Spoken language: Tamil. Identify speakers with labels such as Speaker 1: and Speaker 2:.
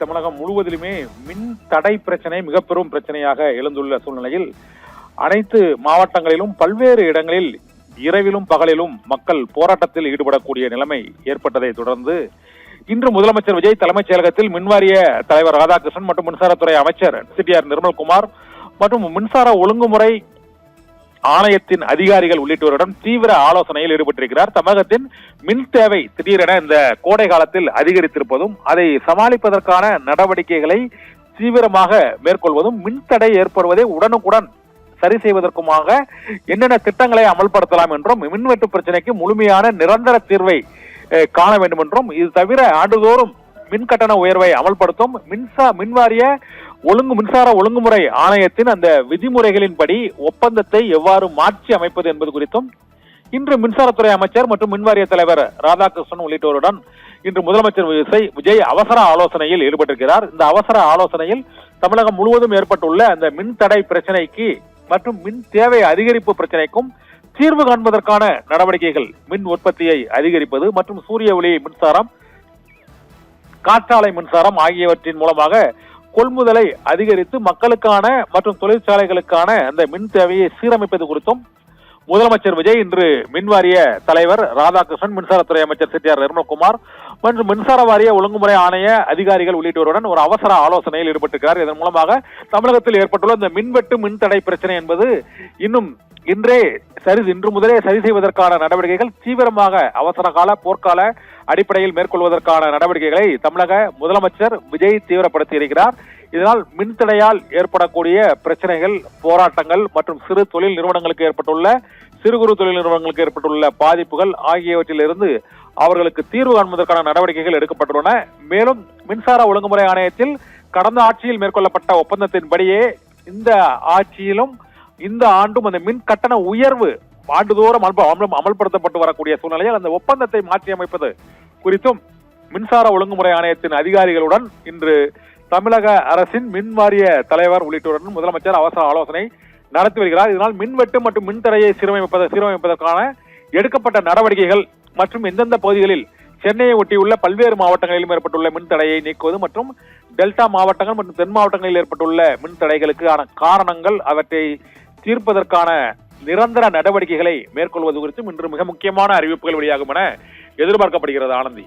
Speaker 1: தமிழகம் முழுவதிலுமே மின் தடை பிரச்சனை மிக பெரும் பிரச்சனையாக எழுந்துள்ள சூழ்நிலையில் அனைத்து மாவட்டங்களிலும் பல்வேறு இடங்களில் இரவிலும் பகலிலும் மக்கள் போராட்டத்தில் ஈடுபடக்கூடிய நிலைமை ஏற்பட்டதை தொடர்ந்து இன்று முதலமைச்சர் விஜய் தலைமைச் செயலகத்தில் மின்வாரிய தலைவர் ராதாகிருஷ்ணன் மற்றும் மின்சாரத்துறை அமைச்சர் சிடிஆர் நிர்மல்குமார் மற்றும் மின்சார ஒழுங்குமுறை ஆணையத்தின் அதிகாரிகள் உள்ளிட்டோருடன் தீவிர ஆலோசனையில் ஈடுபட்டிருக்கிறார். தமிழகத்தின் மின் தேவை திடீரென இந்த கோடை காலத்தில் அதிகரித்திருப்பதும் அதை சமாளிப்பதற்கான நடவடிக்கைகளை தீவிரமாக மேற்கொள்வதும் மின்தடை ஏற்படுவதை உடனுக்குடன் சரி செய்வதற்குமாக என்னென்ன திட்டங்களை அமல்படுத்தலாம் என்றும் மின்வெட்டு பிரச்சனைக்கு முழுமையான நிரந்தர தீர்வை காண வேண்டும் என்றும் இது தவிர ஆண்டுதோறும் மின் கட்டண உயர்வை அமல்படுத்தும் மின்வாரிய மின்சார ஒழுங்குமுறை ஆணையத்தின் அந்த விதிமுறைகளின்படி ஒப்பந்தத்தை எவ்வாறு மாற்றி அமைப்பது என்பது குறித்தும் இன்று மின்சாரத்துறை அமைச்சர் மற்றும் மின்வாரிய தலைவர் ராதாகிருஷ்ணன் உள்ளிட்டோருடன் இன்று முதலமைச்சர் விஜய் அவசர ஆலோசனையில் ஈடுபட்டிருக்கிறார். இந்த அவசர ஆலோசனையில் தமிழகம் முழுவதும் ஏற்பட்டுள்ள அந்த மின் தடை பிரச்சனைக்கு மற்றும் மின் தேவை அதிகரிப்பு பிரச்சனைக்கும் தீர்வு காண்பதற்கான நடவடிக்கைகள் மின் உற்பத்தியை அதிகரிப்பது மற்றும் சூரிய ஒளி மின்சாரம், காற்றாலை மின்சாரம் ஆகியவற்றின் மூலமாக கொள்முதலை அதிகரித்து மக்களுக்கான மற்றும் தொழிற்சாலைகளுக்கான அந்த மின் தேவையை சீரமைப்பது குறித்தும் முதலமைச்சர் விஜய் இன்று மின்வாரிய தலைவர் ராதாகிருஷ்ணன், மின்சாரத்துறை அமைச்சர் சிடிஆர் நிர்மல்குமார் மற்றும் மின்சார வாரிய ஒழுங்குமுறை ஆணைய அதிகாரிகள் உள்ளிட்டோருடன் ஒரு அவசர ஆலோசனையில் ஈடுபட்டிருக்கிறார். இதன் மூலமாக தமிழகத்தில் ஏற்பட்டுள்ள இந்த மின்வெட்டு மின்தடை பிரச்சனை என்பது இன்று முதலே சரி செய்வதற்கான நடவடிக்கைகள் தீவிரமாக அவசர கால போர்க்கால அடிப்படையில் மேற்கொள்வதற்கான நடவடிக்கைகளை தமிழக முதலமைச்சர் விஜய் தீவிரப்படுத்தி இருக்கிறார். இதனால் மின்தடையால் ஏற்படக்கூடிய பிரச்சனைகள், போராட்டங்கள் மற்றும் சிறு தொழில் நிறுவனங்களுக்கு சிறு குறு தொழில் நிறுவனங்களுக்கு ஏற்பட்டுள்ள பாதிப்புகள் ஆகியவற்றிலிருந்து அவர்களுக்கு தீர்வு காண்பதற்கான நடவடிக்கைகள் எடுக்கப்பட்டுள்ளன. மேலும் மின்சார ஒழுங்குமுறை ஆணையத்தில் கடந்த ஆட்சியில் மேற்கொள்ளப்பட்ட ஒப்பந்தத்தின்படியே இந்த ஆட்சியிலும் இந்த ஆண்டும் அந்த மின் கட்டண உயர்வு ஆண்டுதோறும் அமல்படுத்தப்பட்டு வரக்கூடிய சூழ்நிலையில் அந்த ஒப்பந்தத்தை மாற்றி அமைப்பது குறித்தும் மின்சார ஒழுங்குமுறை ஆணையத்தின் அதிகாரிகளுடன் இன்று தமிழக அரசின் மின்வாரிய தலைவர் உள்ளிட்டோருடன் முதலமைச்சர் அவசர ஆலோசனை நடத்தி வருகிறார். இதனால் மின்வெட்டு மற்றும் மின்தடையை சீரமைப்பதற்கான எடுக்கப்பட்ட நடவடிக்கைகள் மற்றும் எந்தெந்த பகுதிகளில் சென்னையை ஒட்டியுள்ள பல்வேறு மாவட்டங்களிலும் ஏற்பட்டுள்ள மின்தடையை நீக்குவது மற்றும் டெல்டா மாவட்டங்கள் மற்றும் தென் மாவட்டங்களில் ஏற்பட்டுள்ள மின்தடைகளுக்கான காரணங்கள், அவற்றை தீர்ப்பதற்கான நிரந்தர நடவடிக்கைகளை மேற்கொள்வது குறித்தும் இன்று மிக முக்கியமான அறிவிப்புகள் வெளியாகும் என எதிர்பார்க்கப்படுகிறது. ஆனந்தி.